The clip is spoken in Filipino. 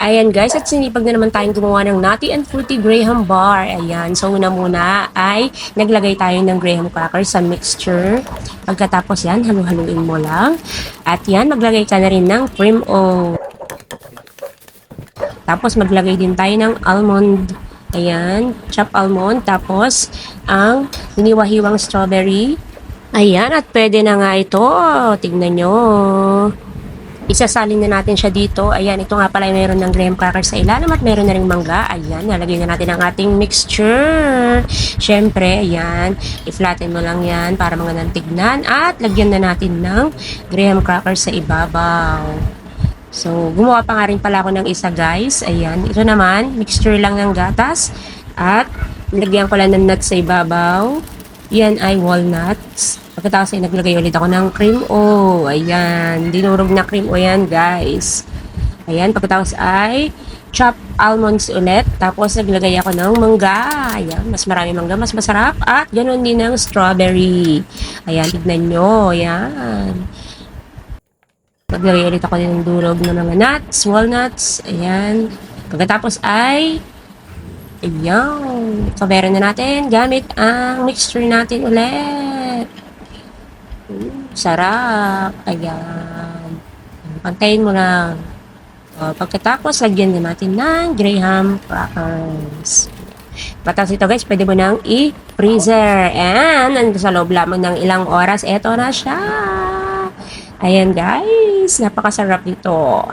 Ayan guys, at sinipag na naman tayong gumawa ng Nutty and Fruity Graham Bar. Ayan, so una muna ay naglagay tayo ng graham crackers sa mixture. Pagkatapos yan, halu-haluin mo lang. At yan, maglagay ka na rin ng cream o. Tapos maglagay din tayo ng almond. Ayan, chopped almond. Tapos ang hiniwa-hiwang strawberry. Ayan, at pwede na nga ito. Tignan nyo. Isasalin na natin siya dito. Ayan, ito nga pala mayroon ng graham crackers sa ilalim at mayroon na ring mangga. Ayan, nalagay na natin ang ating mixture. Siyempre, ayan, i-flatten mo lang yan para mga nantignan. At lagyan na natin ng graham crackers sa ibabaw. So, gumawa pa nga rin pala ako ng isa guys. Ayan, ito naman, mixture lang ng gatas. At lagyan ko lang ng nuts sa ibabaw. Yan ay walnuts. Pagkatapos ay naglagay ulit ako ng cream o. Ayan. Dinurog na cream o yan, guys. Ayan. Pagkatapos ay chopped almonds ulit. Tapos naglagay ako ng mangga. Ayan. Mas marami mangga. Mas masarap. At ganoon din ng strawberry. Ayan. Tignan nyo. Ayan. Naglagay ulit ako ng durog ng mga nuts, walnuts. Ayan. Pagkatapos ay ayan. Coveran na natin gamit ang mixture natin ulit. Sarap. Ayan. Pantayin mo lang. Pagkatapos, lagyan din natin ng graham crackers. Matapos ito guys, pwede mo nang i-freezer. And, nandito sa loob lamang ng ilang oras, eto na siya. Ayan guys, napakasarap nito.